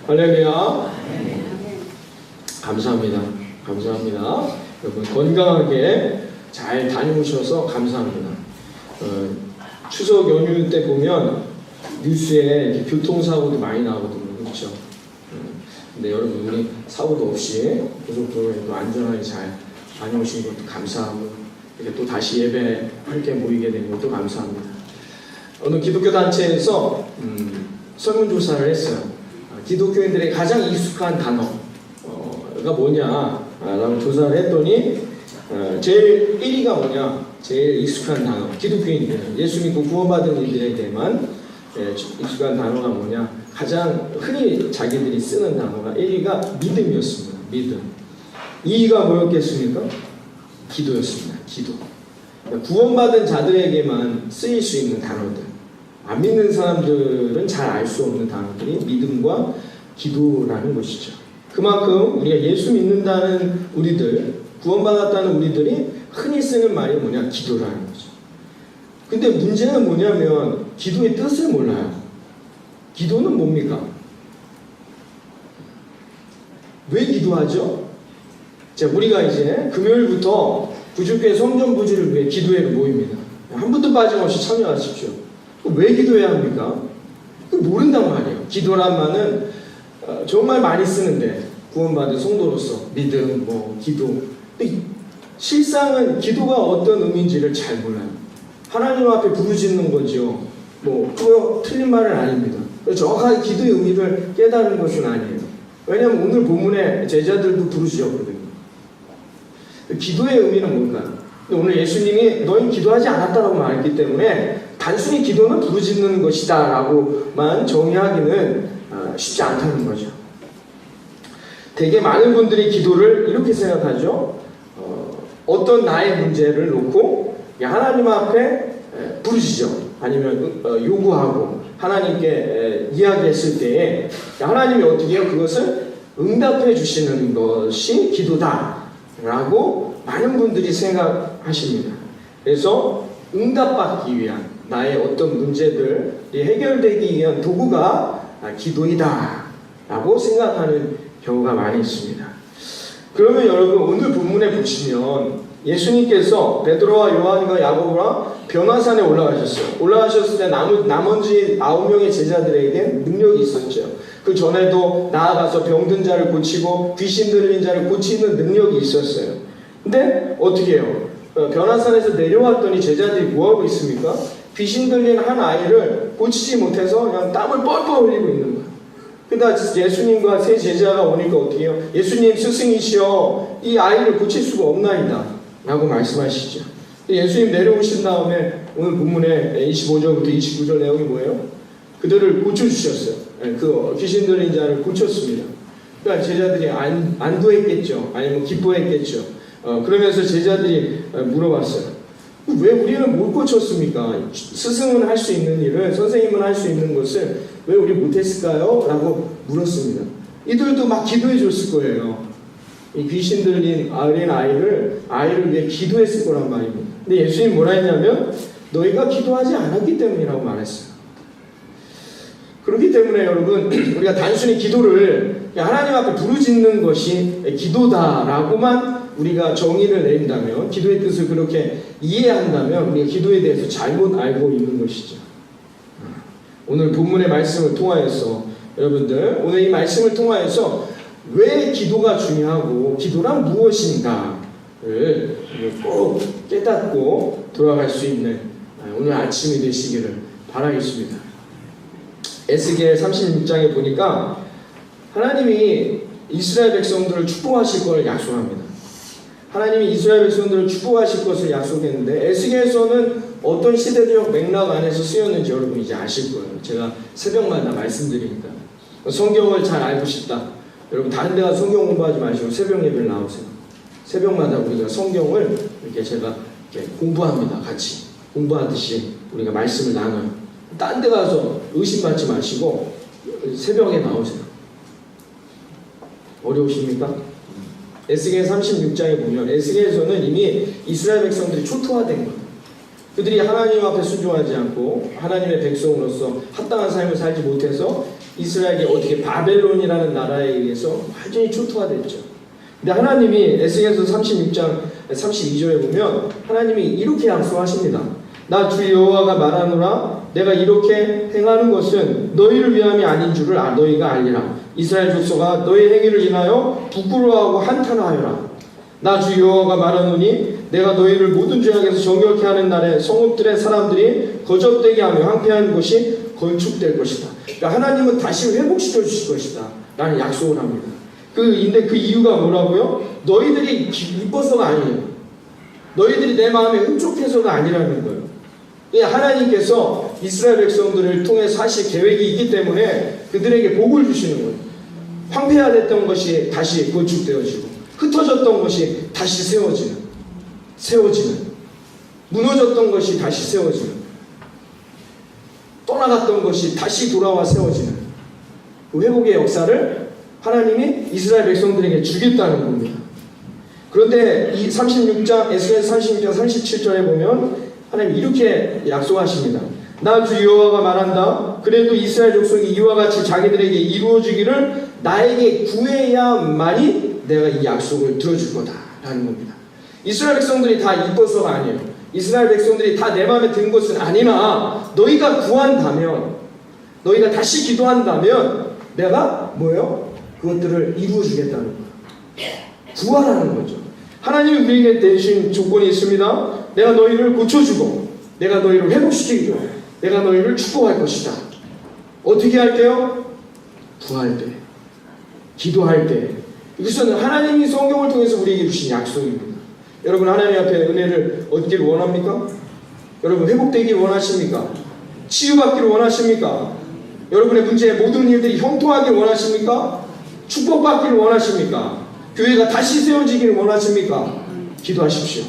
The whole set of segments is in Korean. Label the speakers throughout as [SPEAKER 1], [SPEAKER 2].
[SPEAKER 1] 할렐루야. 감사합니다. 감사합니다. 여러분 건강하게 잘 다녀오셔서 감사합니다. 추석 연휴 때 보면 뉴스에 교통사고도 많이 나오거든요. 그렇죠? 근데 여러분 우리 사고도 없이 고속도로에도 안전하게 잘 다녀오신 것도 감사하고 이렇게 또 다시 예배 함께 모이게 된 것도 감사합니다. 어느 기독교 단체에서 설문조사를 했어요. 기독교인들의 가장 익숙한 단어가 뭐냐라고 조사를 했더니 제일 1위가 뭐냐, 제일 익숙한 단어, 기독교인들, 예수 믿고 구원받은 이들에게만 익숙한 단어가 뭐냐, 가장 흔히 자기들이 쓰는 단어가 1위가 믿음이었습니다. 믿음. 2위가 뭐였겠습니까? 기도였습니다. 기도. 구원받은 자들에게만 쓰일 수 있는 단어들, 안 믿는 사람들은 잘 알 수 없는 단어들이 믿음과 기도라는 것이죠. 그만큼 우리가 예수 믿는다는 우리들, 구원받았다는 우리들이 흔히 쓰는 말이 뭐냐? 기도라는 거죠. 근데 문제는 뭐냐면 기도의 뜻을 몰라요. 기도는 뭡니까? 왜 기도하죠? 자, 우리가 이제 금요일부터 부족교회 성전부지를 위해 기도회를 모입니다. 한 분도 빠짐없이 참여하십시오. 왜 기도해야 합니까? 모른단 말이에요. 기도란 말은 정말 많이 쓰는데, 구원받은 성도로서 믿음, 기도. 근데 실상은 기도가 어떤 의미인지를 잘 몰라요. 하나님 앞에 부르짖는 거죠. 그거 틀린 말은 아닙니다. 정확하게 기도의 의미를 깨달은 것은 아니에요. 왜냐하면 오늘 본문에 제자들도 부르짖었거든요. 기도의 의미는 뭘까요? 오늘 예수님이 너희 기도하지 않았다라고 말했기 때문에 단순히 기도는 부르짖는 것이다 라고만 정의하기는 쉽지 않다는 거죠. 되게 많은 분들이 기도를 이렇게 생각하죠. 어떤 나의 문제를 놓고 하나님 앞에 부르짖어, 아니면 요구하고 하나님께 이야기했을 때에 하나님이 어떻게 해요? 그것을 응답해 주시는 것이 기도다 라고 많은 분들이 생각하십니다. 그래서 응답받기 위한 나의 어떤 문제들이 해결되기 위한 도구가 기도이다 라고 생각하는 경우가 많이 있습니다. 그러면 여러분 오늘 본문에 보시면 예수님께서 베드로와 요한과 야고보와 변화산에 올라가셨어요. 올라가셨을 때 나머지 9명의 제자들에게 능력이 있었죠. 그 전에도 나아가서 병든 자를 고치고 귀신 들린 자를 고치는 능력이 있었어요. 근데 어떻게 해요? 변화산에서 내려왔더니 제자들이 뭐하고 있습니까? 귀신 들린 한 아이를 고치지 못해서 그냥 땀을 뻘뻘 흘리고 있는 거예요. 그러다 예수님과 세 제자가 오니까 어떻게 해요? 예수님 스승이시여, 이 아이를 고칠 수가 없나이다 라고 말씀하시죠. 예수님 내려오신 다음에 오늘 본문에 25절부터 29절 내용이 뭐예요? 그들을 고쳐주셨어요. 그 귀신 들린 자를 고쳤습니다. 그러니까 제자들이 안도했겠죠. 아니면 기뻐했겠죠. 그러면서 제자들이 물어봤어요. 왜 우리는 못 고쳤습니까? 스승은 할 수 있는 일을, 선생님은 할 수 있는 것을 왜 우리 못했을까요? 라고 물었습니다. 이들도 막 기도해 줬을 거예요. 이 귀신 들린 어린 아이를 위해 기도했을 거란 말입니다. 근데 예수님이 뭐라 했냐면 너희가 기도하지 않았기 때문이라고 말했어요. 그렇기 때문에 여러분, 우리가 단순히 기도를 하나님 앞에 부르짖는 것이 기도다라고만 우리가 정의를 내린다면, 기도의 뜻을 그렇게 이해한다면 우리가 기도에 대해서 잘못 알고 있는 것이죠. 오늘 본문의 말씀을 통하여서 여러분들, 오늘 이 말씀을 통하여서 왜 기도가 중요하고 기도란 무엇인가를 꼭 깨닫고 돌아갈 수 있는 오늘 아침이 되시기를 바라겠습니다. 에스겔 36장에 보니까 하나님이 이스라엘 백성들을 축복하실 것을 약속합니다. 하나님이 이스라엘 백성들을 축복하실 것을 약속했는데, 에스겔서는 어떤 시대적 맥락 안에서 쓰였는지 여러분 이제 아실 거예요. 제가 새벽마다 말씀드리니까. 성경을 잘 알고 싶다, 여러분 다른 데 가서 성경 공부하지 마시고 새벽 예배를 나오세요. 새벽마다 우리가 성경을 이렇게 제가 이렇게 공부합니다. 같이 공부하듯이 우리가 말씀을 나눠요. 딴 데 가서 의심받지 마시고 새벽에 나오세요. 어려우십니까? 에스겔 36장에 보면 에스겔에서는 이미 이스라엘 백성들이 초토화된 거예요. 그들이 하나님 앞에 순종하지 않고 하나님의 백성으로서 합당한 삶을 살지 못해서 이스라엘이 어떻게 바벨론이라는 나라에 의해서 완전히 초토화됐죠. 근데 하나님이 에스겔서 36장 32절에 보면 하나님이 이렇게 약속하십니다. 나 주 여호와가 말하노라 내가 이렇게 행하는 것은 너희를 위함이 아닌 줄을 너희가 알리라. 이스라엘 족속아 너희 행위를 인하여 부끄러워하고 한탄하여라. 나 주 여호와가 말하노니 내가 너희를 모든 죄악에서 정결케 하는 날에 성읍들의 사람들이 거접되게 하며 황폐한 것이 건축될 것이다. 그러니까 하나님은 다시 회복시켜 주실 것이다 라는 약속을 합니다. 근데 그 이유가 뭐라고요? 너희들이 이뻐서가 아니에요. 너희들이 내 마음에 흡족해서가 아니라는 거예요. 하나님께서 이스라엘 백성들을 통해서 하실 계획이 있기 때문에 그들에게 복을 주시는 거예요. 황폐화됐던 것이 다시 건축되어지고 흩어졌던 것이 다시 세워지는 무너졌던 것이 다시 세워지는 떠나갔던 것이 다시 돌아와 세워지는 그 회복의 역사를 하나님이 이스라엘 백성들에게 주겠다는 겁니다. 그런데 이 36장 에스겔 36장 37절에 보면 하나님 이렇게 약속하십니다. 나 주 여호와가 말한다. 그래도 이스라엘 족속이 이와 같이 자기들에게 이루어지기를 나에게 구해야만이 내가 이 약속을 들어줄 거다라는 겁니다. 이스라엘 백성들이 다 이뻐서가 아니에요. 이스라엘 백성들이 다 내 마음에 든 것은 아니나 너희가 구한다면, 너희가 다시 기도한다면 내가 뭐예요? 그것들을 이루어주겠다는 거예요. 구하라는 거죠. 하나님이 우리에게 내신 조건이 있습니다. 내가 너희를 고쳐주고 내가 너희를 회복시키고 내가 너희를 축복할 것이다. 어떻게 할 때요? 구할 때, 기도할 때. 이것은 하나님이 성경을 통해서 우리에게 주신 약속입니다. 여러분 하나님 앞에 은혜를 얻기를 원합니까? 여러분 회복되길 원하십니까? 치유받기를 원하십니까? 여러분의 문제의 모든 일들이 형통하길 원하십니까? 축복받기를 원하십니까? 교회가 다시 세워지기를 원하십니까? 기도하십시오.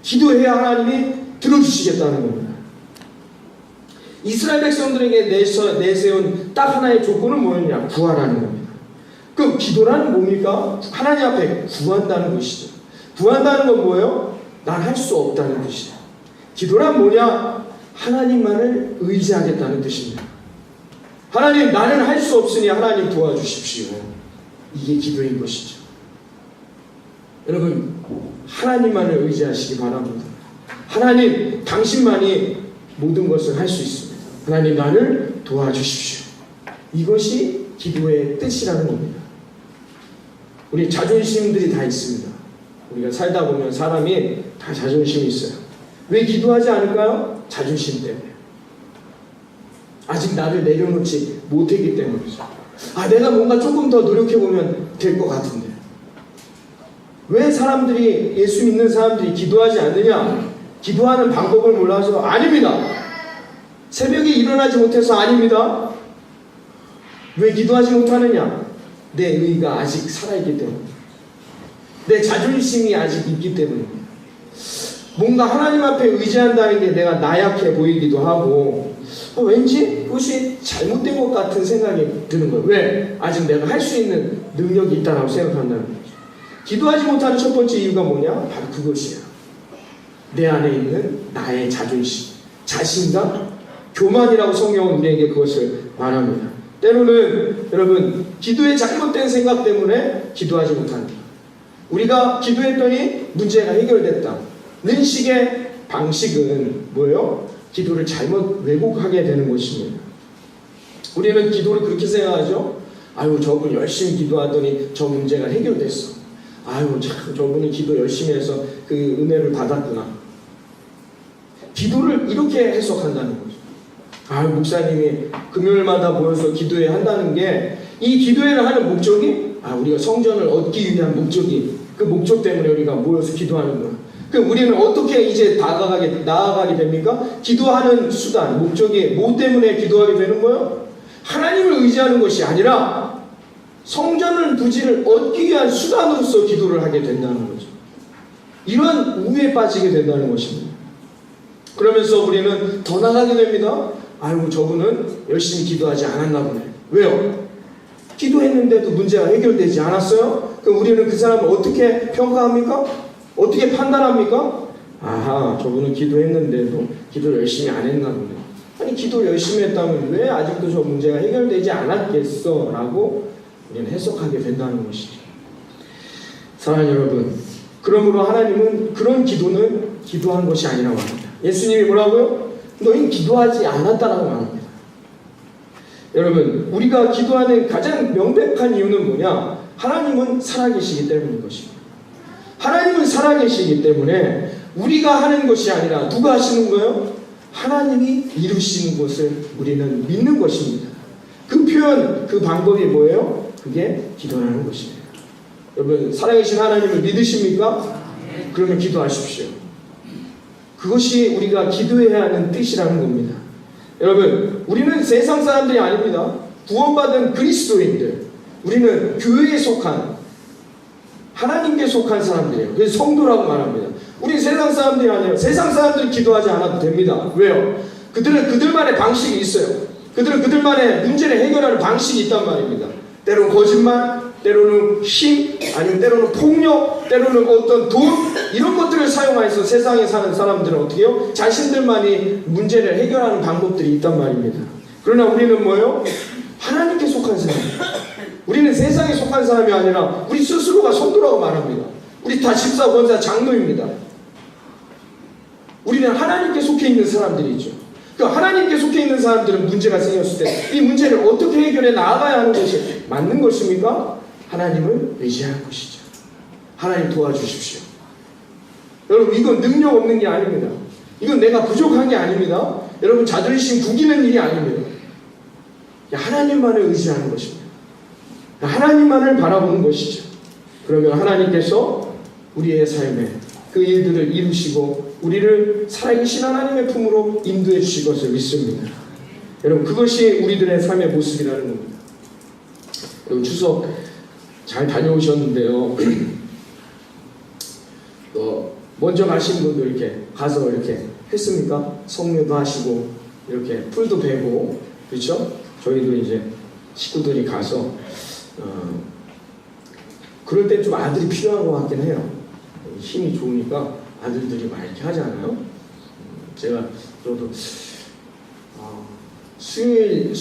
[SPEAKER 1] 기도해야 하나님이 들어주시겠다는 겁니다. 이스라엘 백성들에게 내세운 딱 하나의 조건은 뭐였냐? 구하라는 겁니다. 그럼 기도라는 뭡니까? 하나님 앞에 구한다는 것이죠. 구한다는 건 뭐예요? 난 할 수 없다는 뜻이죠. 기도란 뭐냐? 하나님만을 의지하겠다는 뜻입니다. 하나님 나는 할 수 없으니 하나님 도와주십시오. 이게 기도인 것이죠. 여러분 하나님만을 의지하시기 바랍니다. 하나님 당신만이 모든 것을 할 수 있습니다. 하나님 나를 도와주십시오. 이것이 기도의 뜻이라는 겁니다. 우리 자존심들이 다 있습니다. 우리가 살다 보면 사람이 다 자존심이 있어요. 왜 기도하지 않을까요? 자존심 때문에. 아직 나를 내려놓지 못했기 때문이죠. 내가 뭔가 조금 더 노력해보면 될 것 같은데. 왜 사람들이, 예수 믿는 사람들이 기도하지 않느냐? 기도하는 방법을 몰라서? 아닙니다. 새벽에 일어나지 못해서? 아닙니다. 왜 기도하지 못하느냐? 내 의가 아직 살아있기 때문에. 내 자존심이 아직 있기 때문입니다. 뭔가 하나님 앞에 의지한다는 게 내가 나약해 보이기도 하고 왠지 그것이 잘못된 것 같은 생각이 드는 거예요. 왜? 아직 내가 할 수 있는 능력이 있다고 생각한다는 거죠. 기도하지 못하는 첫 번째 이유가 뭐냐? 바로 그것이에요. 내 안에 있는 나의 자존심, 자신감, 교만이라고 성경은 우리에게 그것을 말합니다. 때로는 여러분 기도의 잘못된 생각 때문에 기도하지 못한다. 우리가 기도했더니 문제가 해결됐다는 식의 방식은 뭐예요? 기도를 잘못 왜곡하게 되는 것입니다. 우리는 기도를 그렇게 생각하죠. 저분 열심히 기도하더니 저 문제가 해결됐어. 저분이 기도 열심히 해서 그 은혜를 받았구나. 기도를 이렇게 해석한다는 거죠. 목사님이 금요일마다 모여서 기도회 한다는 게 이 기도회를 하는 목적이 우리가 성전을 얻기 위한 목적이 그 목적 때문에 우리가 모여서 기도하는 거야. 그럼 우리는 어떻게 이제 나아가게 됩니까? 기도하는 수단, 목적이 뭐 때문에 기도하게 되는 거예요? 하나님을 의지하는 것이 아니라 성전을 부지를 얻기 위한 수단으로서 기도를 하게 된다는 거죠. 이런 우에 빠지게 된다는 것입니다. 그러면서 우리는 더 나가게 됩니다. 저분은 열심히 기도하지 않았나 보네. 왜요? 기도했는데도 문제가 해결되지 않았어요? 그럼 우리는 그 사람을 어떻게 평가합니까? 어떻게 판단합니까? 저분은 기도했는데도 기도를 열심히 안 했나 보네. 아니 기도 열심히 했다면 왜 아직도 저 문제가 해결되지 않았겠어? 라고 우리는 해석하게 된다는 것이죠. 사랑하는 여러분, 그러므로 하나님은 그런 기도는 기도한 것이 아니라고 합니다. 예수님이 뭐라고요? 너희는 기도하지 않았다라고 말합니다. 여러분, 우리가 기도하는 가장 명백한 이유는 뭐냐? 하나님은 살아계시기 때문인 것입니다. 하나님은 살아계시기 때문에 우리가 하는 것이 아니라 누가 하시는 거예요? 하나님이 이루시는 것을 우리는 믿는 것입니다. 그 표현, 그 방법이 뭐예요? 그게 기도라는 것입니다. 여러분, 살아계신 하나님을 믿으십니까? 그러면 기도하십시오. 그것이 우리가 기도해야 하는 뜻이라는 겁니다. 여러분, 우리는 세상 사람들이 아닙니다. 구원받은 그리스도인들, 우리는 교회에 속한, 하나님께 속한 사람들이에요. 그래서 성도라고 말합니다. 우리 세상 사람들이 아니에요. 세상 사람들은 기도하지 않아도 됩니다. 왜요? 그들은 그들만의 방식이 있어요. 그들은 그들만의 문제를 해결하는 방식이 있단 말입니다. 때로는 거짓말, 때로는 힘, 아니면 때로는 폭력, 때로는 어떤 돈, 이런 것들을 사용해서 세상에 사는 사람들은 어떻게 해요? 자신들만이 문제를 해결하는 방법들이 있단 말입니다. 그러나 우리는 뭐예요? 하나님께 속한 사람. 우리는 세상에 속한 사람이 아니라 우리 스스로가 성도라고 말합니다. 우리 다 집사, 권사, 장로입니다. 우리는 하나님께 속해 있는 사람들이죠. 그 하나님께 속해 있는 사람들은 문제가 생겼을 때 이 문제를 어떻게 해결해 나아가야 하는 것이 맞는 것입니까? 하나님을 의지하는 것이죠. 하나님 도와주십시오. 여러분, 이건 능력 없는 게 아닙니다. 이건 내가 부족한 게 아닙니다. 여러분, 자존심 구기는 일이 아닙니다. 하나님만을 의지하는 것입니다. 하나님만을 바라보는 것이죠. 그러면 하나님께서 우리의 삶에 그 일들을 이루시고 우리를 살아계신 하나님의 품으로 인도해 주실 것을 믿습니다. 여러분, 그것이 우리들의 삶의 모습이라는 겁니다. 여러분, 추석 잘 다녀오셨는데요. 먼저 가신 분도 이렇게 가서 이렇게 했습니까? 성묘도 하시고 이렇게 풀도 베고, 그렇죠? 저희도 이제 식구들이 가서 그럴 때 좀 아들이 필요한 것 같긴 해요. 힘이 좋으니까 아들들이 막 이렇게 하잖아요. 저도 수요일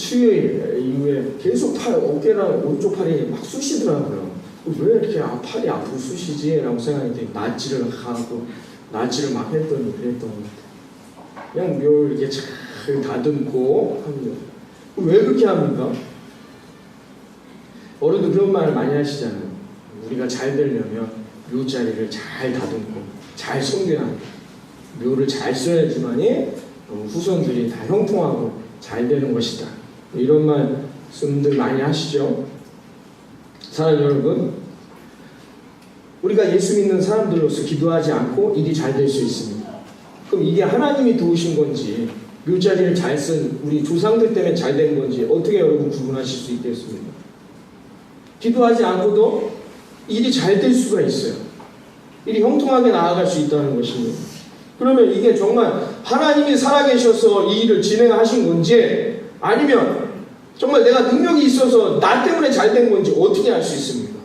[SPEAKER 1] 이후에 계속 어깨랑 오른쪽 팔이 막 쑤시더라고요. 왜 이렇게 팔이 앞으로 쑤시지? 라고 생각했더니 낫지를 막 했더니 그랬던 것 같아요. 그냥 묘 이렇게 잘 다듬고 합니다. 왜 그렇게 합니까? 어른도 그런 말을 많이 하시잖아요. 우리가 잘 되려면 묘자리를 잘 다듬고 잘 섬겨야 합니다. 묘를 잘 써야지만이 후손들이 다 형통하고 잘 되는 것이다. 이런 말씀들 많이 하시죠. 사랑하는 여러분, 우리가 예수 믿는 사람들로서 기도하지 않고 일이 잘 될 수 있습니다. 그럼 이게 하나님이 도우신 건지 묘자리를 잘 쓴 우리 조상들 때문에 잘 된 건지 어떻게 여러분 구분하실 수 있겠습니까? 기도하지 않고도 일이 잘 될 수가 있어요. 일이 형통하게 나아갈 수 있다는 것입니다. 그러면 이게 정말 하나님이 살아계셔서 이 일을 진행하신 건지 아니면 정말 내가 능력이 있어서 나 때문에 잘 된 건지 어떻게 알 수 있습니까?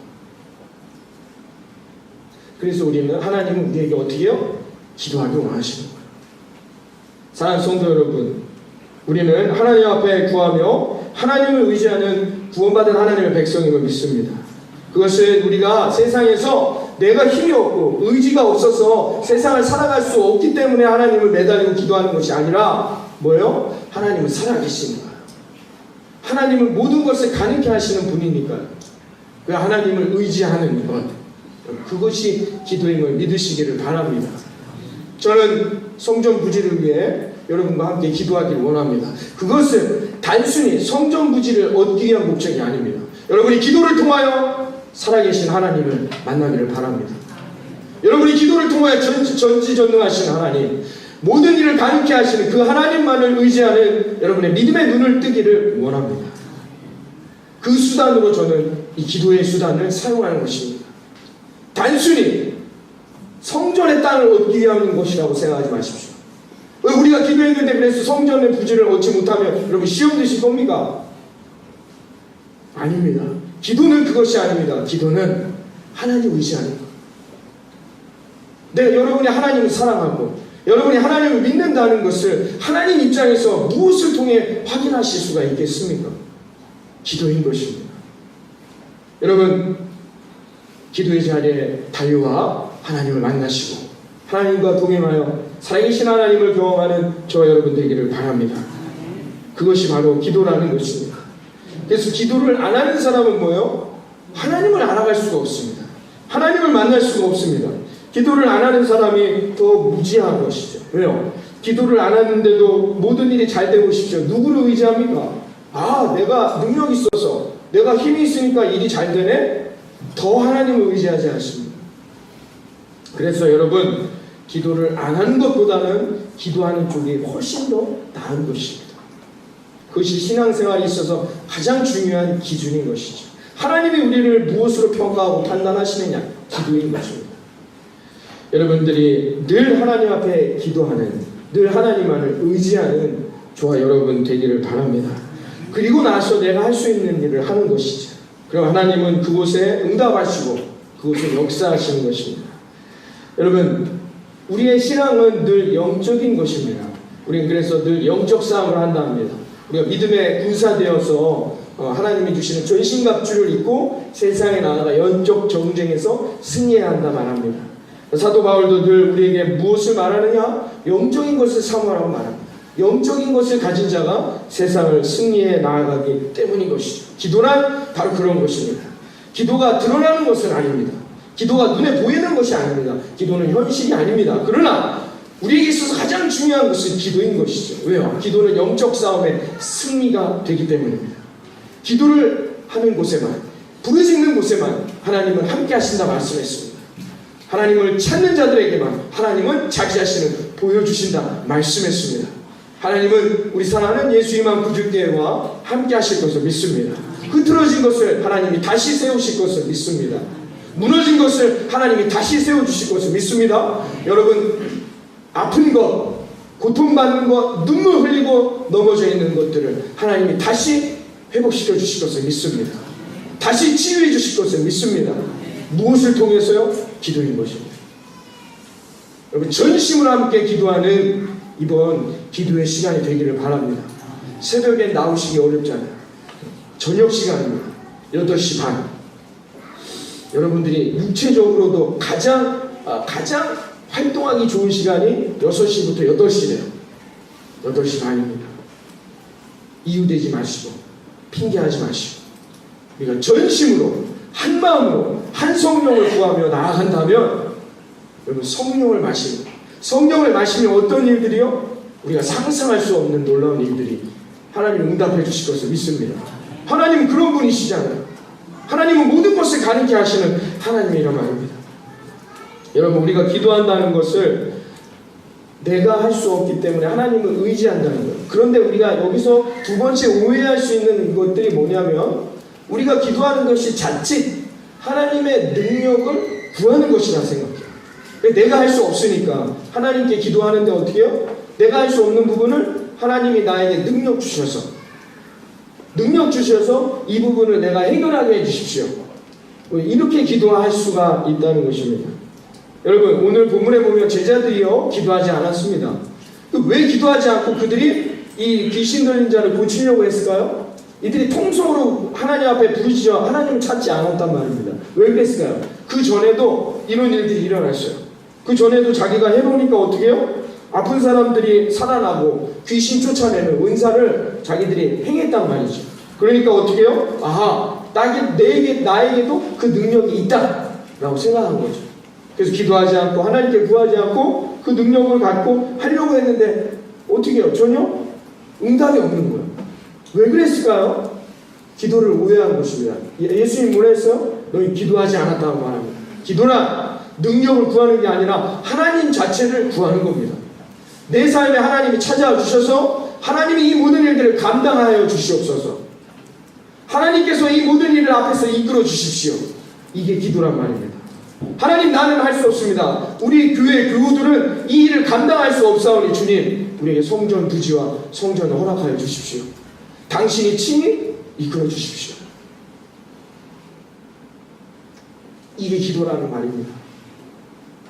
[SPEAKER 1] 그래서 우리는 하나님은 우리에게 어떻게 해요? 기도하기 원하시는 거예요. 사랑하는 성도 여러분, 우리는 하나님 앞에 구하며 하나님을 의지하는 구원받은 하나님의 백성임을 믿습니다. 그것은 우리가 세상에서 내가 힘이 없고 의지가 없어서 세상을 살아갈 수 없기 때문에 하나님을 매달리고 기도하는 것이 아니라 뭐예요? 하나님은 살아계신 거예요. 하나님은 모든 것을 가능케 하시는 분이니까요. 그 하나님을 의지하는 것, 그것이 기도임을 믿으시기를 바랍니다. 저는 성전 부지를 위해 여러분과 함께 기도하기를 원합니다. 그것은 단순히 성전 부지를 얻기 위한 목적이 아닙니다. 여러분이 기도를 통하여 살아계신 하나님을 만나기를 바랍니다. 여러분이 기도를 통하여 전지전능하신 하나님, 모든 일을 가능케 하시는 그 하나님만을 의지하는 여러분의 믿음의 눈을 뜨기를 원합니다. 그 수단으로 저는 이 기도의 수단을 사용하는 것입니다. 단순히 성전의 땅을 얻기 위한 것이라고 생각하지 마십시오. 왜 우리가 기도했는데 그래서 성전의 부지를 얻지 못하면 여러분 시험 드실 겁니까? 아닙니다. 기도는 그것이 아닙니다. 기도는 하나님 의지하는 것. 여러분이 하나님을 사랑하고 여러분이 하나님을 믿는다는 것을 하나님 입장에서 무엇을 통해 확인하실 수가 있겠습니까? 기도인 것입니다. 여러분, 기도의 자리에 달려와 하나님을 만나시고 하나님과 동행하여 살아계신 하나님을 경험하는 저와 여러분 되기를 바랍니다. 그것이 바로 기도라는 것입니다. 그래서 기도를 안 하는 사람은 뭐예요? 하나님을 알아갈 수가 없습니다. 하나님을 만날 수가 없습니다. 기도를 안 하는 사람이 더 무지한 것이죠. 왜요? 기도를 안 하는데도 모든 일이 잘 되고 싶죠. 누구를 의지합니까? 아, 내가 능력이 있어서, 내가 힘이 있으니까 일이 잘 되네? 더 하나님을 의지하지 않습니다. 그래서 여러분, 기도를 안 하는 것보다는 기도하는 쪽이 훨씬 더 나은 것입니다. 그것이 신앙생활에 있어서 가장 중요한 기준인 것이죠. 하나님이 우리를 무엇으로 평가하고 판단하시느냐? 기도인 것입니다. 여러분들이 늘 하나님 앞에 기도하는, 늘 하나님만을 의지하는 저와 여러분 되기를 바랍니다. 그리고 나서 내가 할 수 있는 일을 하는 것이죠. 그럼 하나님은 그곳에 응답하시고 그곳에 역사하시는 것입니다. 여러분, 우리의 신앙은 늘 영적인 것입니다. 우리는 그래서 늘 영적 싸움을 한다 합니다. 우리가 믿음에 군사되어서 하나님이 주시는 전신갑주를 입고 세상에 나아가 영적 정쟁에서 승리해야 한다 말합니다. 사도 바울도 늘 우리에게 무엇을 말하느냐? 영적인 것을 사모하라고 말합니다. 영적인 것을 가진 자가 세상을 승리해 나아가기 때문인 것이죠. 기도란 바로 그런 것입니다. 기도가 드러나는 것은 아닙니다. 기도가 눈에 보이는 것이 아닙니다. 기도는 현실이 아닙니다. 그러나 우리에게 있어서 가장 중요한 것은 기도인 것이죠. 왜요? 기도는 영적 싸움의 승리가 되기 때문입니다. 기도를 하는 곳에만, 부르짖는 곳에만 하나님은 함께 하신다 말씀했습니다. 하나님을 찾는 자들에게만 하나님은 자기 자신을 보여주신다 말씀했습니다. 하나님은 우리 사랑하는 예수님만 구주께와 함께 하실 것을 믿습니다. 흐트러진 것을 하나님이 다시 세우실 것을 믿습니다. 무너진 것을 하나님이 다시 세워주실 것을 믿습니다. 여러분, 아픈 것, 고통받는 것, 눈물 흘리고 넘어져 있는 것들을 하나님이 다시 회복시켜 주실 것을 믿습니다. 다시 치유해 주실 것을 믿습니다. 무엇을 통해서요? 기도인 것입니다. 여러분, 전심으로 함께 기도하는 이번 기도의 시간이 되기를 바랍니다. 새벽에 나오시기 어렵잖아요. 저녁 시간입니다. 8시 반. 여러분들이 육체적으로도 가장 활동하기 좋은 시간이 6시부터 8시래요. 8시 반입니다. 이유되지 마시고 핑계하지 마시고 우리가 전심으로 한 마음으로 한 성령을 구하며 나아간다면 여러분, 성령을 마시면 어떤 일들이요? 우리가 상상할 수 없는 놀라운 일들이 하나님 응답해 주실 것을 믿습니다. 하나님은 그런 분이시잖아요. 하나님은 모든 것을 가능케 하시는 하나님이란 말입니다. 여러분, 우리가 기도한다는 것을 내가 할 수 없기 때문에 하나님을 의지한다는 거예요. 그런데 우리가 여기서 두 번째 오해할 수 있는 것들이 뭐냐면, 우리가 기도하는 것이 자칫 하나님의 능력을 구하는 것이라 생각해요. 내가 할 수 없으니까 하나님께 기도하는데 어떻게 해요? 내가 할 수 없는 부분을 하나님이 나에게 능력 주셔서 이 부분을 내가 해결하게 해주십시오. 이렇게 기도할 수가 있다는 것입니다. 여러분, 오늘 본문에 보면 제자들이요, 기도하지 않았습니다. 왜 기도하지 않고 그들이 이 귀신 들린 자를 고치려고 했을까요? 이들이 통성으로 하나님 앞에 부르짖어 하나님을 찾지 않았단 말입니다. 왜 그랬을까요? 그 전에도 이런 일들이 일어났어요. 그 전에도 자기가 해보니까 어떻게 해요? 아픈 사람들이 살아나고 귀신 쫓아내는 은사를 자기들이 행했단 말이죠. 그러니까 어떻게 해요? 아하, 나에게도 그 능력이 있다 라고 생각한 거죠. 그래서 기도하지 않고 하나님께 구하지 않고 그 능력을 갖고 하려고 했는데 어떻게 해요? 전혀 응답이 없는 거예요. 왜 그랬을까요? 기도를 오해한 것입니다. 예수님이 뭐라 했어요? 너희 기도하지 않았다고 말합니다. 기도란 능력을 구하는 게 아니라 하나님 자체를 구하는 겁니다. 내 삶에 하나님이 찾아와 주셔서 하나님이 이 모든 일들을 감당하여 주시옵소서. 하나님께서 이 모든 일을 앞에서 이끌어 주십시오. 이게 기도란 말입니다. 하나님, 나는 할 수 없습니다. 우리 교회 교우들은 이 일을 감당할 수 없사오니 주님, 우리에게 성전 부지와 성전을 허락하여 주십시오. 당신이 친히 이끌어 주십시오. 이게 기도라는 말입니다.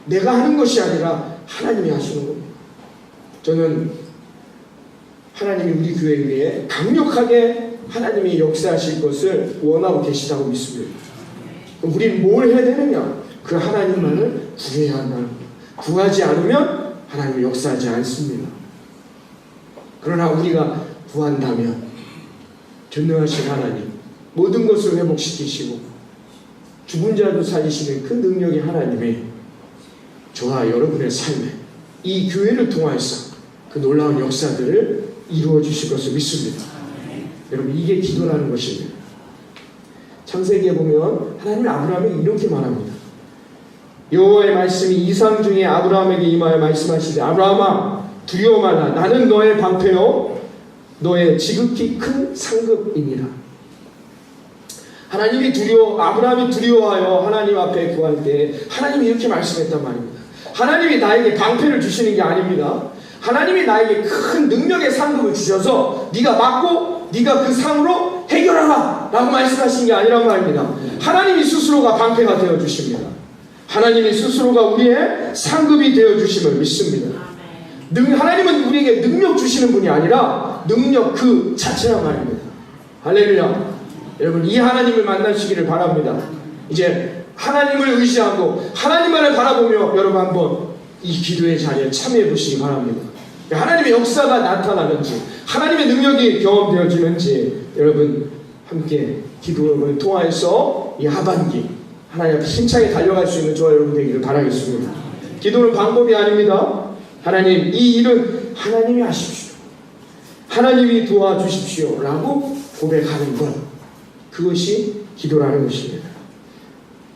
[SPEAKER 1] 내가 하는 것이 아니라 하나님이 하시는 겁니다. 저는 하나님이 우리 교회 위에 강력하게 하나님이 역사하실 것을 원하고 계시다고 믿습니다. 우리는 뭘 해야 되느냐? 그 하나님만을 구해야 한다는 것. 구하지 않으면 하나님이 역사하지 않습니다. 그러나 우리가 구한다면 전능하신 하나님, 모든 것을 회복시키시고 죽은 자도 살리시는 그 능력의 하나님이 저와 여러분의 삶에 이 교회를 통해서 그 놀라운 역사들을 이루어 주실 것을 믿습니다. 여러분, 이게 기도라는 것입니다. 창세기에 보면 하나님이 아브라함에게 이렇게 말합니다. 여호와의 말씀이 이상 중에 아브라함에게 임하여 말씀하시되 아브라함아 두려워 말라. 나는 너의 방패요 너의 지극히 큰 상급이니라. 하나님이 아브라함이 두려워하여 하나님 앞에 구할 때 하나님이 이렇게 말씀했단 말입니다. 하나님이 나에게 방패를 주시는 게 아닙니다. 하나님이 나에게 큰 능력의 상급을 주셔서 네가 맞고 네가 그 상으로 해결하라 라고 말씀하신 게 아니란 말입니다. 하나님이 스스로가 방패가 되어주십니다. 하나님이 스스로가 우리의 상급이 되어주심을 믿습니다. 하나님은 우리에게 능력 주시는 분이 아니라 능력 그 자체란 말입니다. 할렐루야. 여러분, 이 하나님을 만나시기를 바랍니다. 이제 하나님을 의지하고 하나님만을 바라보며 여러분 한번 이 기도의 자리에 참여해 보시기 바랍니다. 하나님의 역사가 나타나는지 하나님의 능력이 경험되어지는지 여러분 함께 기도를 통해서 이 하반기 하나님 앞에 힘차게 달려갈 수 있는 저와 여러분 되기를 바라겠습니다. 기도는 방법이 아닙니다. 하나님, 이 일은 하나님이 하십시오. 하나님이 도와주십시오 라고 고백하는 것, 그것이 기도라는 것입니다.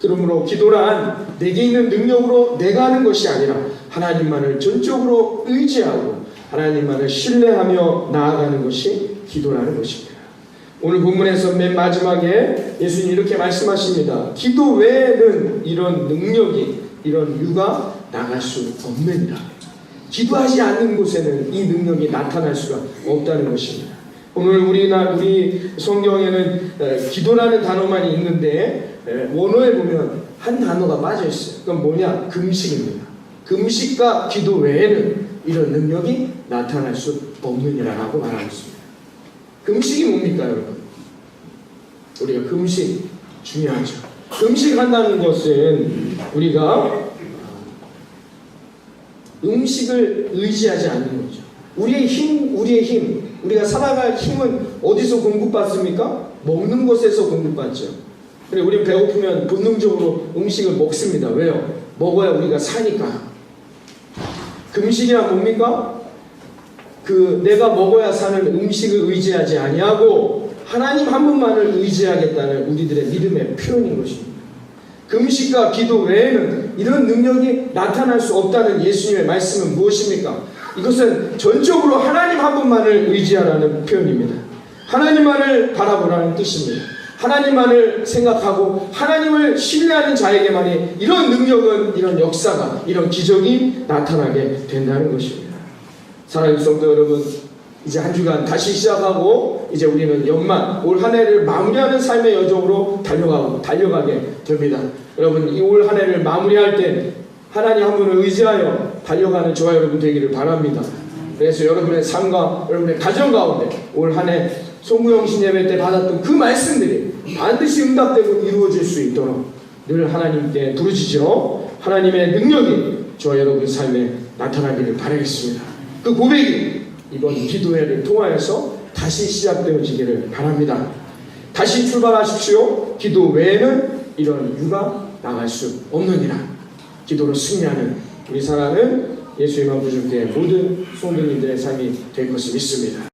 [SPEAKER 1] 그러므로 기도란 내게 있는 능력으로 내가 하는 것이 아니라 하나님만을 전적으로 의지하고 하나님만을 신뢰하며 나아가는 것이 기도라는 것입니다. 오늘 본문에서 맨 마지막에 예수님이 이렇게 말씀하십니다. 기도 외에는 이런 능력이, 이런 유가 나갈 수 없느니라. 기도하지 않는 곳에는 이 능력이 나타날 수가 없다는 것입니다. 오늘 우리 성경에는 기도라는 단어만 있는데 원어에 보면 한 단어가 빠져 있어요. 그건 뭐냐? 금식입니다. 금식과 기도 외에는 이런 능력이 나타날 수 없느니라라고 말하고 있습니다. 금식이 뭡니까, 여러분? 우리가 금식 중요하죠. 금식한다는 것은 우리가 음식을 의지하지 않는 거죠. 우리의 힘, 우리가 살아갈 힘은 어디서 공급받습니까? 먹는 것에서 공급받죠. 그리고 우리는 배고프면 본능적으로 음식을 먹습니다. 왜요? 먹어야 우리가 사니까. 금식이란 뭡니까? 내가 먹어야 사는 음식을 의지하지 아니하고 하나님 한 분만을 의지하겠다는 우리들의 믿음의 표현인 것입니다. 금식과 기도 외에는 이런 능력이 나타날 수 없다는 예수님의 말씀은 무엇입니까? 이것은 전적으로 하나님 한 분만을 의지하라는 표현입니다. 하나님만을 바라보라는 뜻입니다. 하나님만을 생각하고 하나님을 신뢰하는 자에게만이 이런 능력은, 이런 역사가, 이런 기적이 나타나게 된다는 것입니다. 사랑하는 성도 여러분, 이제 한 주간 다시 시작하고 이제 우리는 연말, 올 한 해를 마무리하는 삶의 여정으로 달려가게 됩니다. 여러분, 이 올 한 해를 마무리할 때 하나님 한 분을 의지하여 달려가는 저와 여러분 되기를 바랍니다. 그래서 여러분의 삶과 여러분의 가정 가운데 올 한 해 송구영신 예배 때 받았던 그 말씀들이 반드시 응답되고 이루어질 수 있도록 늘 하나님께 부르짖어 하나님의 능력이 저와 여러분 삶에 나타나기를 바라겠습니다. 그 고백이 이번 기도회를 통하여서 다시 시작되어지기를 바랍니다. 다시 출발하십시오. 기도 외에는 이런 유가 나갈 수 없느니라. 기도로 승리하는 우리 사랑하는 예수의 만부주께 모든 성도님들의 삶이 될 것을 믿습니다.